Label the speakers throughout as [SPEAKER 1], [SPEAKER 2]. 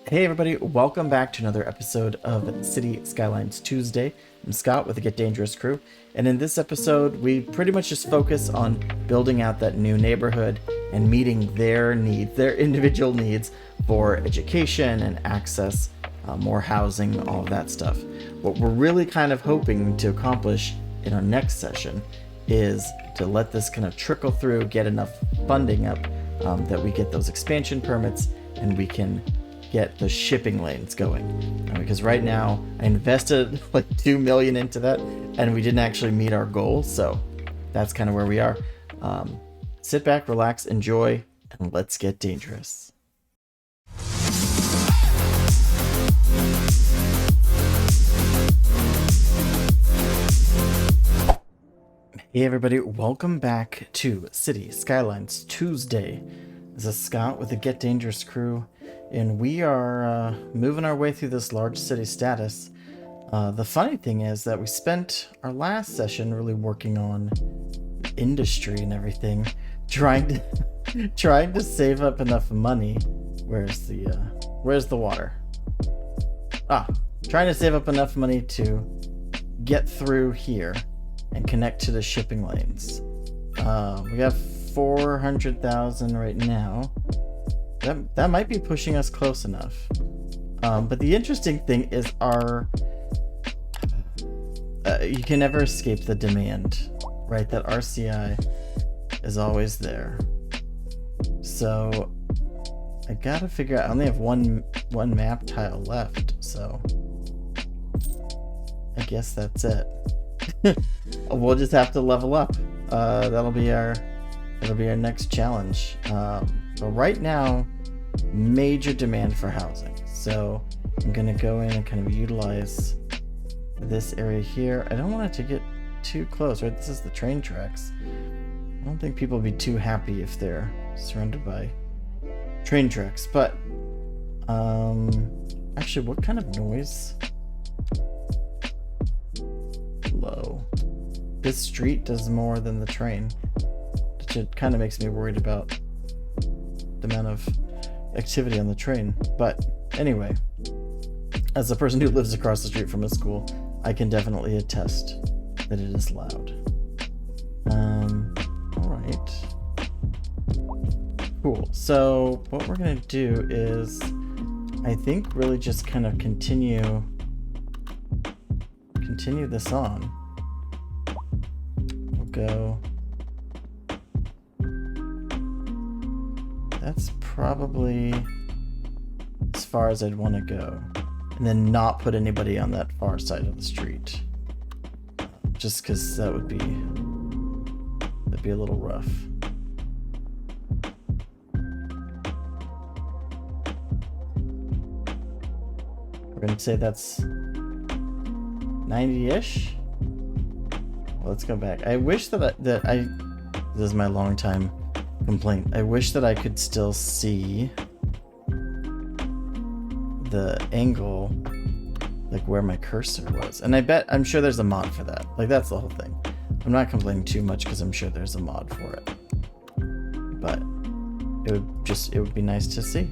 [SPEAKER 1] Hey everybody, welcome back to another episode of City Skylines Tuesday. I'm Scott with the Get Dangerous crew, and in this episode we pretty much just focus on building out that new neighborhood and meeting their needs, their individual needs for education and access, more housing, all of that stuff. What we're really kind of hoping to accomplish in our next session is to let this kind of trickle through, get enough funding up that we get those expansion permits and we can get the shipping lanes going, because right now I invested like 2 million into that and we didn't actually meet our goal, so that's kind of where we are. Sit back, relax, enjoy, and let's get dangerous. Hey everybody, welcome back to City Skylines Tuesday. This is Scott with the Get Dangerous crew, and we are moving our way through this large city status. The funny thing is that we spent our last session really working on industry and everything, trying to save up enough money. Where's the water? Trying to save up enough money to get through here and connect to the shipping lanes. We have 400,000 right now. That might be pushing us close enough. But the interesting thing is you can never escape the demand, right? That RCI is always there. So I gotta figure out, I only have one map tile left, so I guess that's it. We'll just have to level up. That'll be our next challenge. But right now, major demand for housing. So I'm gonna go in and kind of utilize this area here. I don't want it to get too close, right? This is the train tracks. I don't think people will be too happy if they're surrounded by train tracks. But actually, what kind of noise? Low. This street does more than the train, which kind of makes me worried about the amount of activity on the train. But anyway, as a person who lives across the street from a school, I can definitely attest that it is loud. All right, cool. So what we're gonna do is, I think, really just kind of continue this on. We'll go. That's probably as far as I'd want to go, and then not put anybody on that far side of the street, just because that'd be a little rough. We're gonna say that's 90-ish. Well, let's go back. I wish that this is my long time complaint. I wish that I could still see the angle, like where my cursor was. And I'm sure there's a mod for that. Like, that's the whole thing. I'm not complaining too much because I'm sure there's a mod for it. But it would be nice to see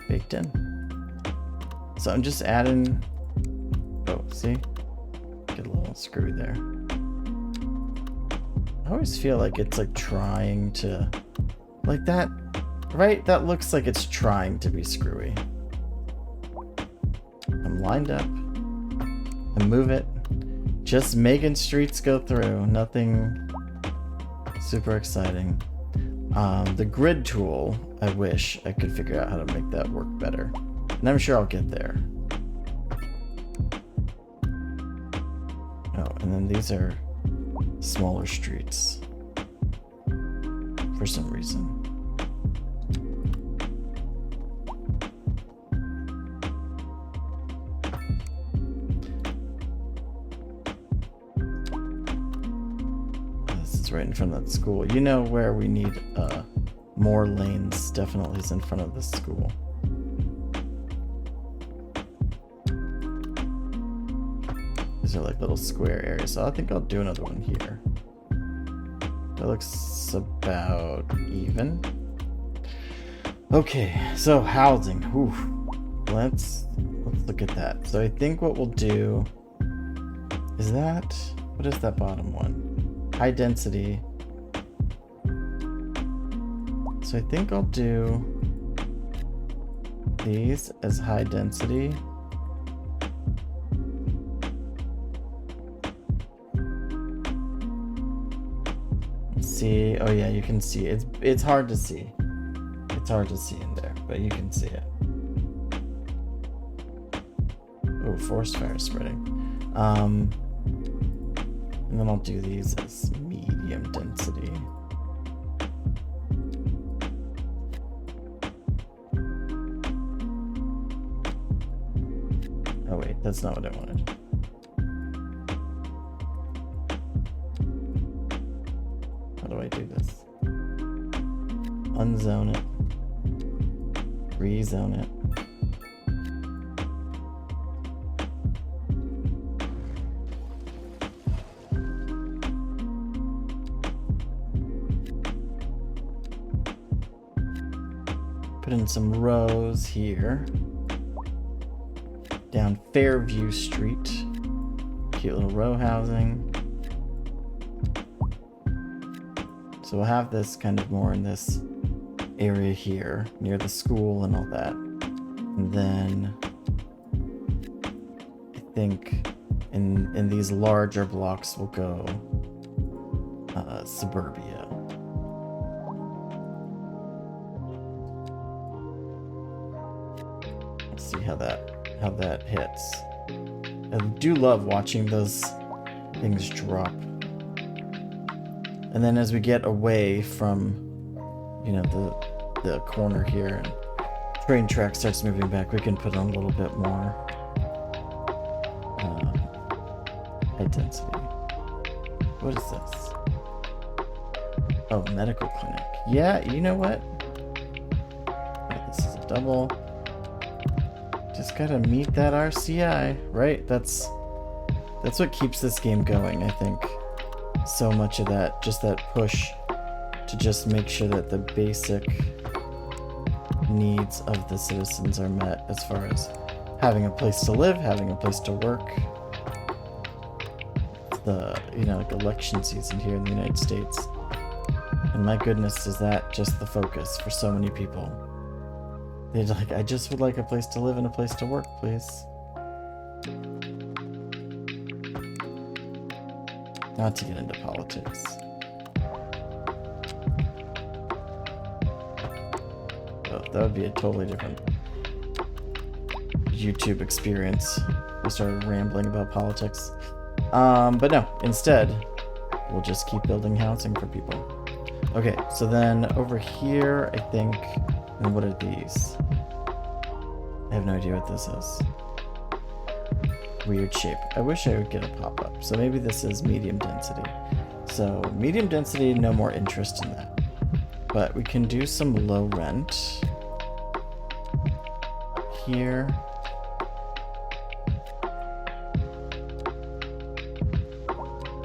[SPEAKER 1] baked in. So I'm just adding. Oh, see? Get a little screwy there. I always feel like it's like trying to, like that, right? That looks like it's trying to be screwy. I'm lined up. I move it. Just making streets go through. Nothing super exciting. The grid tool, I wish I could figure out how to make that work better. And I'm sure I'll get there. Oh, and then these are smaller streets for some reason. This is right in front of that school. You know where we need more lanes, definitely is in front of this school. These are like little square areas, so I think I'll do another one here. That looks about even. Okay, so housing. Ooh. Let's look at that. So I think what we'll do is that, what is that bottom one? High density. So I think I'll do these as high density. Let's see. Oh yeah, you can see. It's hard to see. It's hard to see in there, but you can see it. Oh, forest fire spreading. And then I'll do these as medium density. Oh wait, that's not what I wanted. How do I do this? Unzone it. Rezone it. Put in some rows here. Down Fairview Street. Cute little row housing. So we'll have this kind of more in this area here, near the school and all that. And then I think in these larger blocks we'll go suburbia. Let's see how that hits. I do love watching those things drop. And then as we get away from, you know, the corner here and train track starts moving back, we can put on a little bit more high density. What is this? Oh, medical clinic. Yeah, you know what? Oh, this is a double. Just gotta meet that RCI, right? That's what keeps this game going, I think. So much of that, just that push to just make sure that the basic needs of the citizens are met, as far as having a place to live, having a place to work. The, you know, like election season here in the United States. And my goodness, is that just the focus for so many people. They're like, I just would like a place to live and a place to work, please. Not to get into politics. Oh, that would be a totally different YouTube experience. We started rambling about politics. But no, instead, we'll just keep building housing for people. Okay, so then over here, I think, and what are these? I have no idea what this is. Weird shape. I wish I would get a pop-up. So maybe this is medium density. So medium density, no more interest in that. But we can do some low rent here.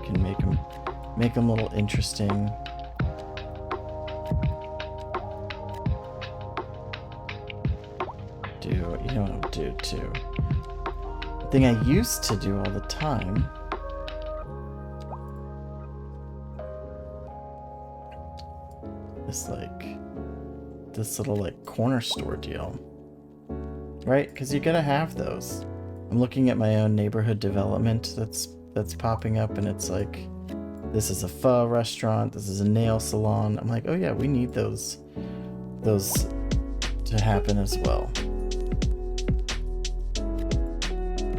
[SPEAKER 1] Can make them a little interesting. You know what I'll do too? The thing I used to do all the time is like this little like corner store deal, right? Because you gotta have those. I'm looking at my own neighborhood development that's popping up, and it's like, this is a pho restaurant, this is a nail salon. I'm like, oh yeah, we need those to happen as well.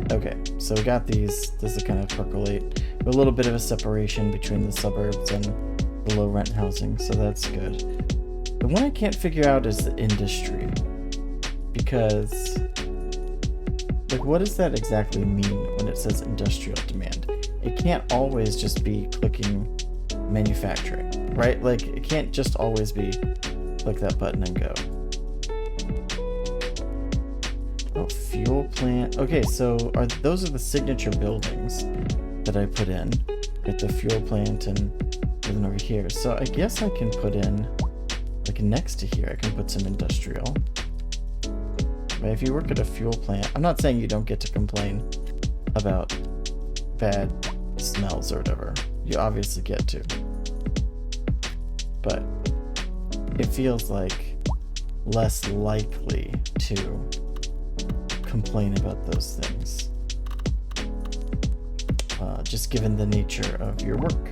[SPEAKER 1] Okay, so we got these. This is kind of percolate. A little bit of a separation between the suburbs and the low rent housing, so that's good. The one I can't figure out is the industry. Because, like, what does that exactly mean when it says industrial demand? It can't always just be clicking manufacturing, right? Like, it can't just always be click that button and go. Oh, fuel plant. Okay, so those are the signature buildings that I put in. Get the fuel plant and then over here. So I guess I can put in like like next to here, I can put some industrial. But if you work at a fuel plant, I'm not saying you don't get to complain about bad smells or whatever. You obviously get to. But it feels like less likely to complain about those things. Just given the nature of your work.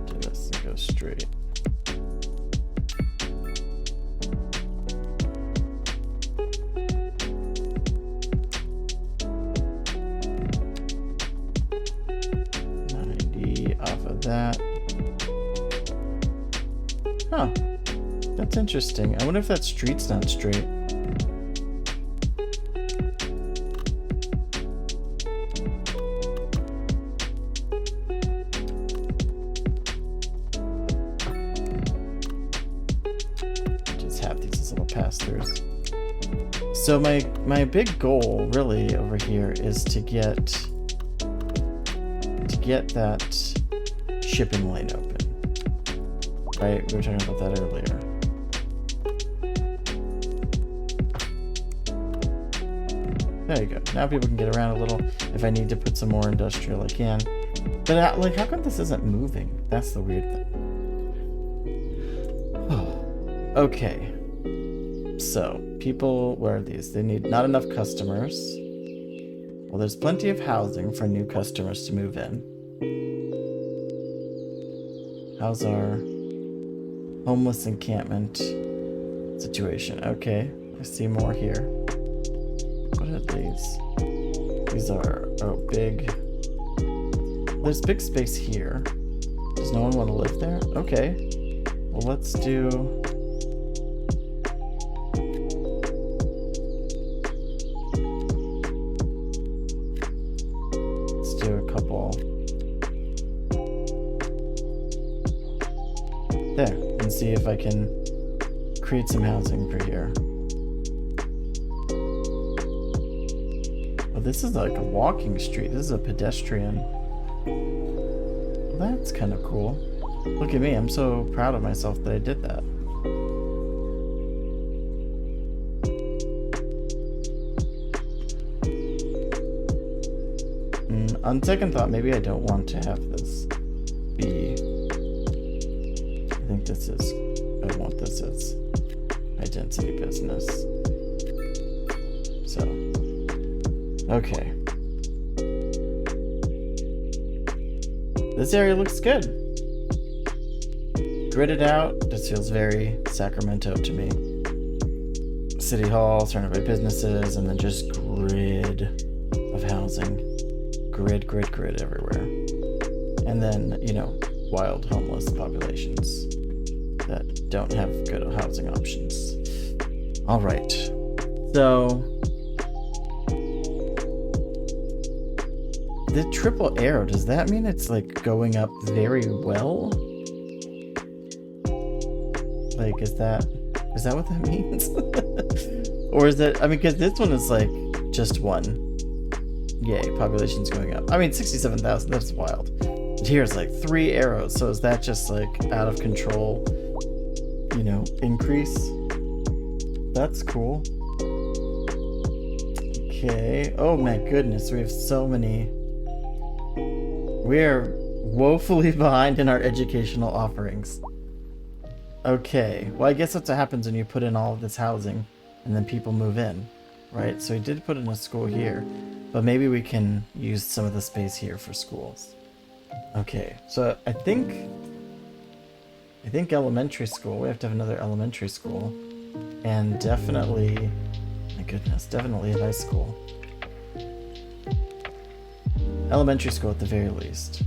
[SPEAKER 1] Do this and go straight. Off of that. Huh. That's interesting. I wonder if that street's not straight. Just have these as little pass-throughs. So my big goal really over here is to get that shipping lane open. Right? We were talking about that earlier. There you go. Now people can get around a little. If I need to put some more industrial, I can. But like, how come this isn't moving? That's the weird thing. Okay. So, people, where are these? They need not enough customers. Well, there's plenty of housing for new customers to move in. How's our homeless encampment situation? Okay, I see more here. What are these? These are, oh, big. There's big space here. Does no one want to live there? Okay. Well, let's do... a couple there and see if I can create some housing for here. Oh, this is like a walking street. This is a pedestrian. That's kind of cool. Look at me. I'm so proud of myself that I did that. On second thought, maybe I don't want to have this be... I think this is... I want this as high density business. So... Okay. This area looks good. Gridded out. This feels very Sacramento to me. City Hall, surrounded by businesses, and then just grid of housing. Grid everywhere. And then, you know, wild homeless populations that don't have good housing options. All right. So, the triple arrow, does that mean it's like going up very well? Like, is that what that means? Or is that, I mean, because this one is like just one. Yay, population's going up. I mean, 67,000, that's wild. Here's like 3 arrows, so is that just like out of control, you know, increase? That's cool. Okay, oh my goodness, we have so many. We're woefully behind in our educational offerings. Okay, well I guess that's what happens when you put in all of this housing and then people move in, right? So we did put in a school here. But maybe we can use some of the space here for schools. Okay, so I think elementary school, we have to have another elementary school. And definitely, my goodness, definitely a high school. Elementary school at the very least.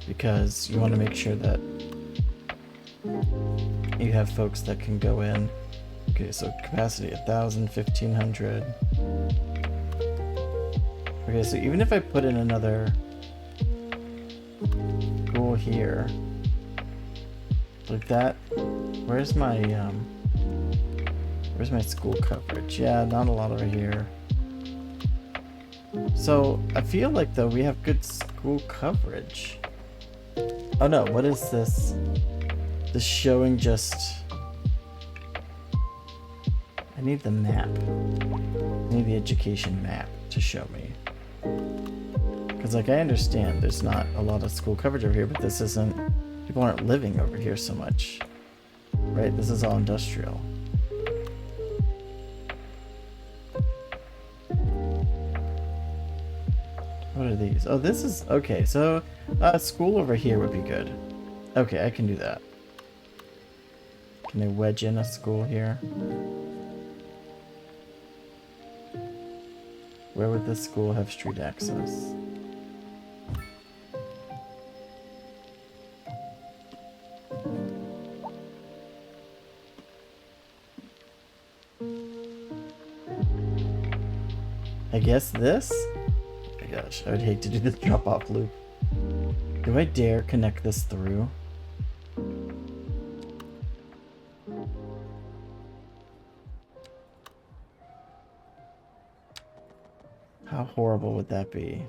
[SPEAKER 1] Because you want to make sure that you have folks that can go in. Okay, so capacity 1,000, 1,500. Okay, so even if I put in another school here, like that, where's my school coverage? Yeah, not a lot over here. So, I feel like, though, we have good school coverage. Oh no, what is this? This showing just... I need the map. I need the education map to show me. Because, like, I understand there's not a lot of school coverage over here, but this isn't... People aren't living over here so much. Right? This is all industrial. What are these? Oh, this is... Okay, so school over here would be good. Okay, I can do that. Can I wedge in a school here? Where would this school have street access? I guess this? Oh my gosh, I would hate to do this drop-off loop. Do I dare connect this through? How horrible would that be?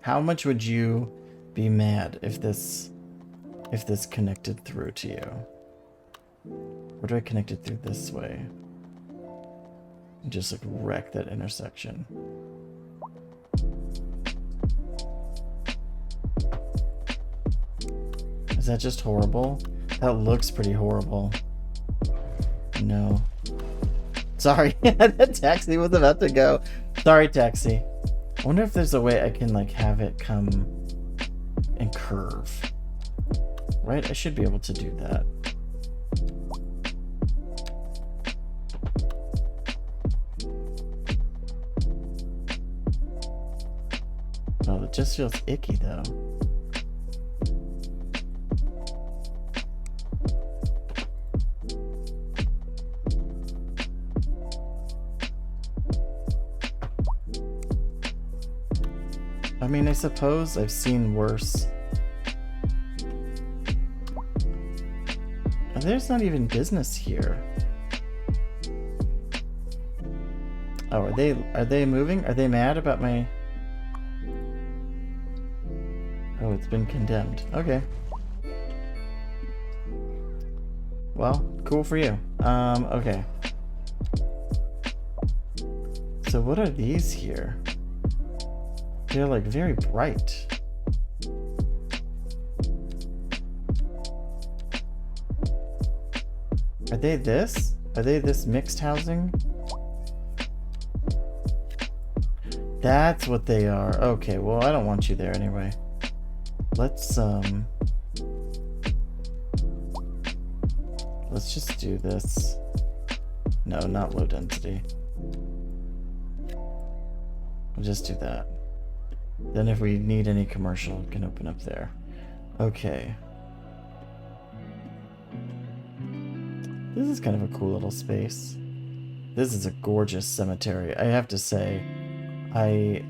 [SPEAKER 1] How much would you be mad if this connected through to you? Or do I connect it through this way? And just like wreck that intersection. Is that just horrible? That looks pretty horrible. No. Sorry, that taxi was about to go. Sorry, taxi. I wonder if there's a way I can like have it come and curve. Right? I should be able to do that. Oh, it just feels icky though. I mean, I suppose I've seen worse. And there's not even business here. Oh, are they moving? Are they mad about my... Oh, it's been condemned. Okay. Well, cool for you. Okay. So what are these here? They're like very bright. Are they this? Are they this mixed housing? That's what they are. Okay, well, I don't want you there anyway. Let's just do this. No, not low density. We'll just do that. Then if we need any commercial, we can open up there. Okay. This is kind of a cool little space. This is a gorgeous cemetery. I have to say, I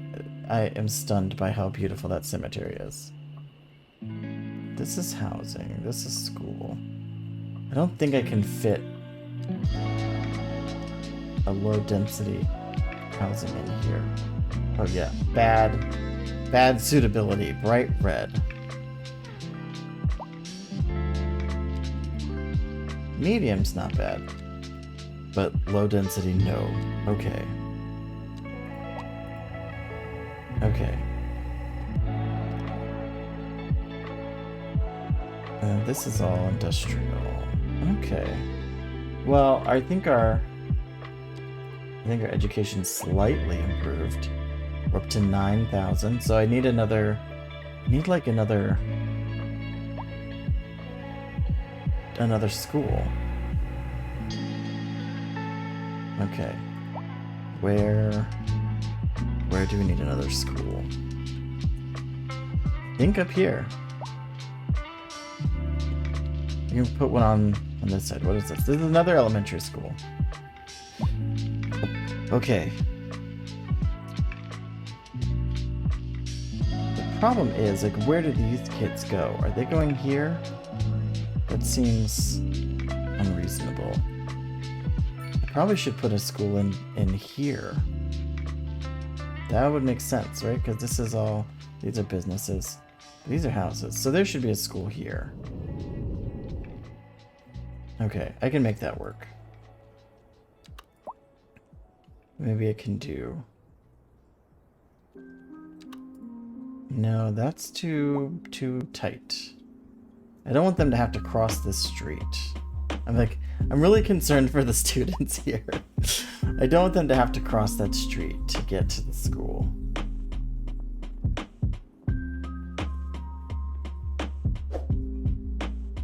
[SPEAKER 1] am stunned by how beautiful that cemetery is. This is housing. This is school. I don't think I can fit a low density housing in here. Oh yeah, bad suitability, bright red. Medium's not bad, but low density, no. Okay. Okay. This is all industrial. Okay. Well, I think our education's slightly improved. We're up to 9,000, so I need another... another school. Okay. Where do we need another school? I think up here. You can put one on this side. What is this? This is another elementary school. Okay. The problem is, like, where do these kids go? Are they going here? That seems unreasonable. I probably should put a school in here. That would make sense, right? Because this is all, these are businesses. These are houses. So there should be a school here. Okay, I can make that work. Maybe I can do... No, that's too tight. I don't want them to have to cross this street. I'm really concerned for the students here. I don't want them to have to cross that street to get to the school.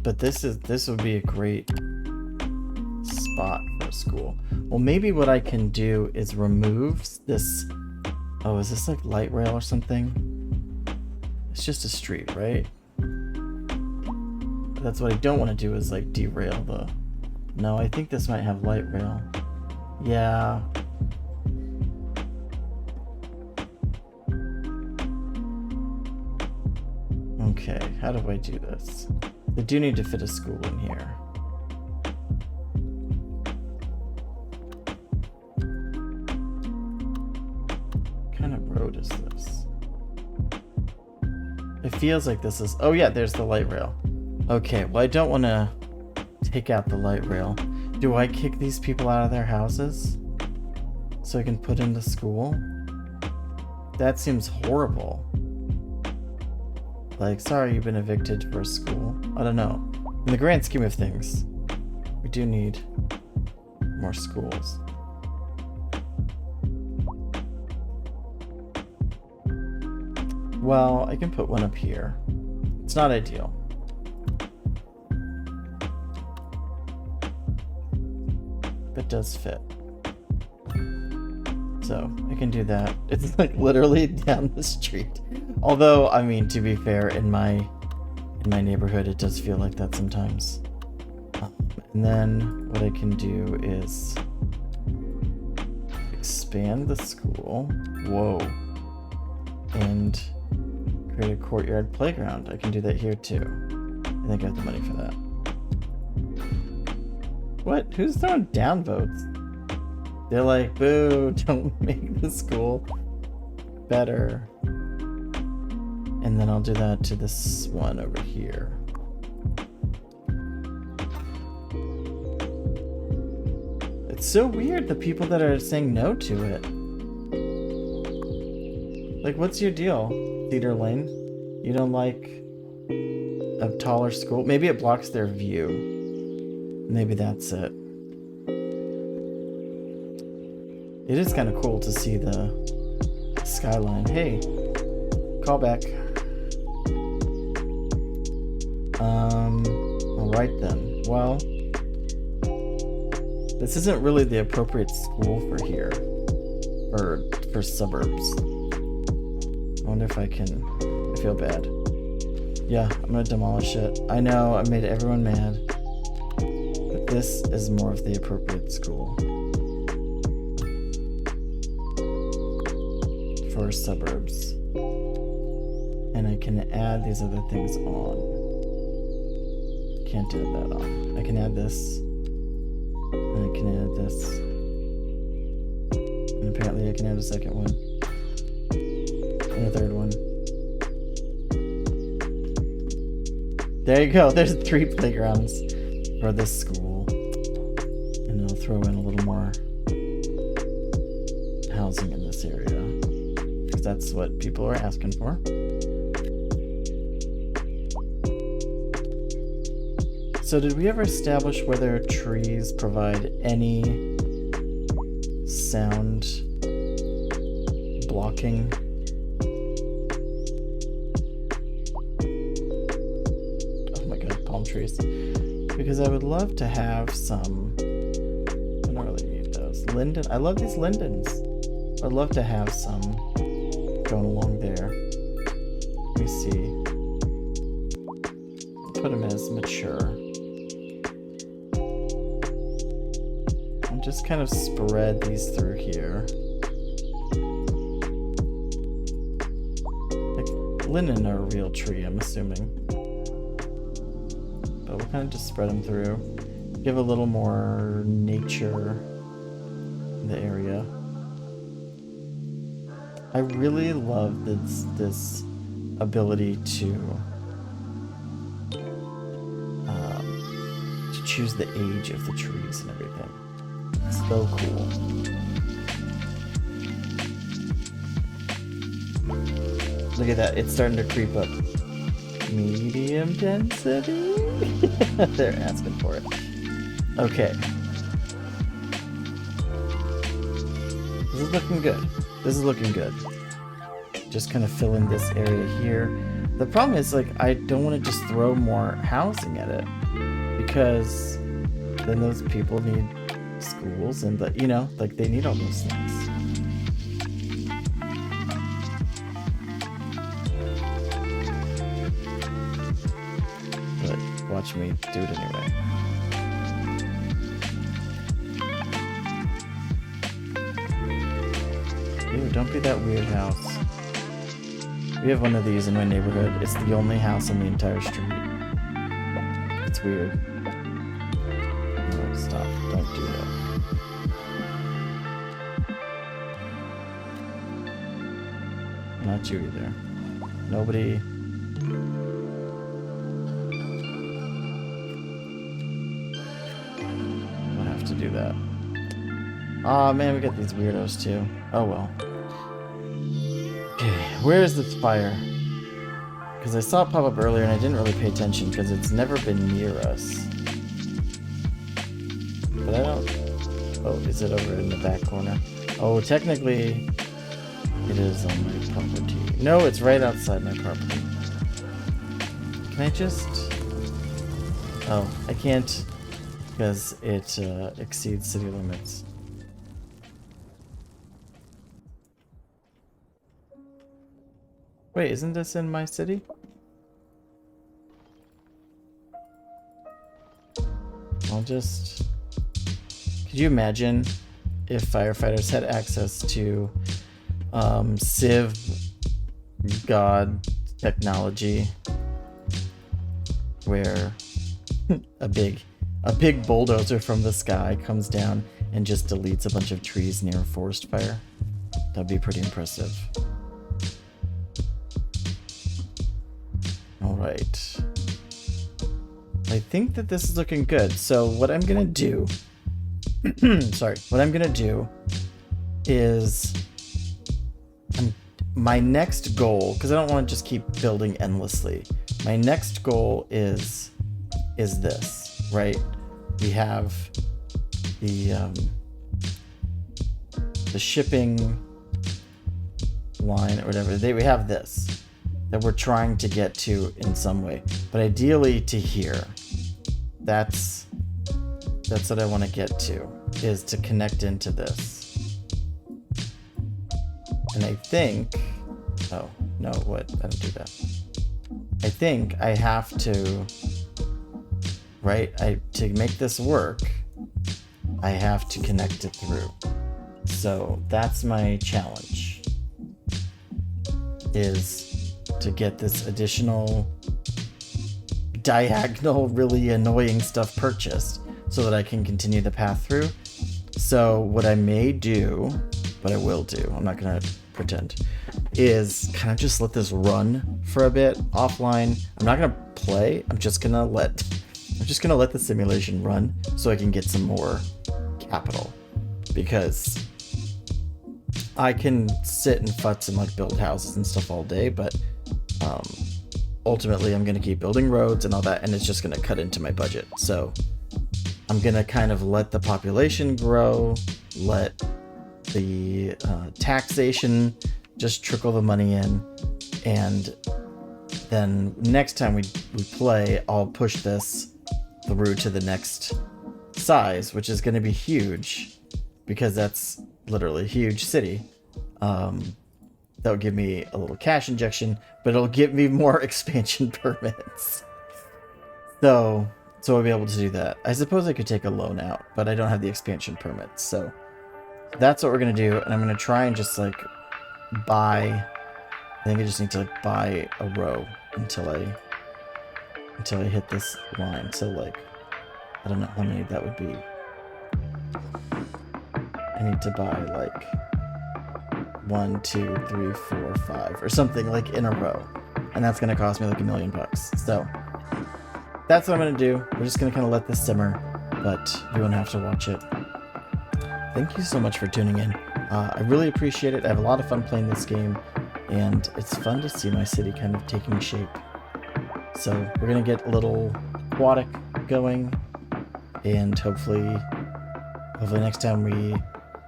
[SPEAKER 1] But this would be a great spot for a school. Well, maybe what I can do is remove this. Oh, is this like light rail or something? It's just a street, right? But that's what I don't want to do, is like derail the... No, I think this might have light rail. Yeah. Okay, how do I do this? They do need to fit a school in here. What kind of road is this? It feels like this is... Oh yeah, there's the light rail. Okay, well I don't want to take out the light rail. Do I kick these people out of their houses so I can put in the school? That seems horrible. Like, sorry, you've been evicted for a school. I don't know. In the grand scheme of things, we do need more schools. Well, I can put one up here. It's not ideal. But does fit. So I can do that. It's like literally down the street. Although, I mean, to be fair, in my neighborhood, it does feel like that sometimes. And then what I can do is expand the school. Whoa. And create a courtyard playground. I can do that here too. I think I have the money for that. What? Who's throwing down votes? They're like, boo, don't make the school better. And then I'll do that to this one over here. It's so weird, the people that are saying no to it. Like, what's your deal, Cedar Lane? You don't like a taller school? Maybe it blocks their view. Maybe that's it. It is kind of cool to see the skyline. Hey, call back. Alright then. Well, this isn't really the appropriate school for here. Or for suburbs. I wonder if I can... I feel bad. Yeah, I'm gonna demolish it. I know, I made everyone mad. But this is more of the appropriate school. For suburbs. And I can add these other things on. Can't add that on. I can add this. And I can add this. And apparently I can add a second one. And a third one. There you go. There's 3 playgrounds for this school. And I'll throw in a little more housing in this area. Because that's what people are asking for. So did we ever establish whether trees provide any sound blocking? Oh my god, palm trees. Because I would love to have some... I don't really need those. Linden. I love these lindens. I'd love to have some going along there. Let me see. Put them as mature. And just kind of spread these through here. Like, linden are a real tree, I'm assuming. But we'll kind of just spread them through. Give a little more nature in the area. I really love this ability to choose the age of the trees and everything. So cool. Look at that, it's starting to creep up. Medium density? They're asking for it. Okay. This is looking good. This is looking good. Just kind of fill in this area here. The problem is, like, I don't want to just throw more housing at it, because then those people need schools and, you know, like, they need all those things. But watch me do it anyway. Ew, don't be that weird house. We have one of these in my neighborhood. It's the only house on the entire street. It's weird. No, stop. Don't do that. Not you either. Nobody. I'll have to do that. Aw, man, we got these weirdos too. Oh well. Okay, where is this fire? Because I saw it pop up earlier and I didn't really pay attention because it's never been near us. But I don't... Oh, is it over in the back corner? Oh, technically, it is on my property. No, it's right outside my property. Can I just... Oh, I can't because it exceeds city limits. Wait, isn't this in my city? I'll just... Could you imagine if firefighters had access to Civ God technology, where a big bulldozer from the sky comes down and just deletes a bunch of trees near a forest fire? That'd be pretty impressive. Alright. I think that this is looking good. So what I'm gonna do... sorry. What I'm gonna do is... my next goal, because I don't want to just keep building endlessly. My next goal is this, right? We have the shipping line or whatever. We have this that we're trying to get to in some way, but ideally to here. That's what I want to get to, is to connect into this. And I think, oh no, what? I don't do that. I think I have to, right? To make this work, I have to connect it through. So that's my challenge, is to get this additional diagonal, really annoying stuff purchased so that I can continue the path through. So what I may do, but I will do, I'm not gonna pretend, is kind of just let this run for a bit offline. I'm not gonna play, I'm just gonna let the simulation run so I can get some more capital, because I can sit and futz and like build houses and stuff all day, but ultimately I'm gonna keep building roads and all that, and it's just gonna cut into my budget. So I'm gonna kind of let the population grow, let the taxation just trickle the money in, and then next time we play, I'll push this through to the next size, which is going to be huge, because that's literally a huge city. That'll give me a little cash injection, but it'll give me more expansion permits. So I'll be able to do that. I suppose I could take a loan out, but I don't have the expansion permits, so that's what we're going to do. And I'm going to try and just like buy, I think I just need to like buy a row until I hit this line. So like, I don't know how many that would be. I need to buy like 1, 2, 3, 4, 5, or something like in a row. And that's going to cost me like $1 million. So that's what I'm going to do. We're just going to kind of let this simmer, but you won't have to watch it. Thank you so much for tuning in. I really appreciate it. I have a lot of fun playing this game, and it's fun to see my city kind of taking shape. So we're going to get a little aquatic going, and hopefully next time we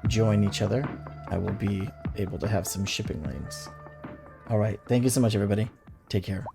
[SPEAKER 1] join each other, I will be able to have some shipping lanes. All right. Thank you so much, everybody. Take care.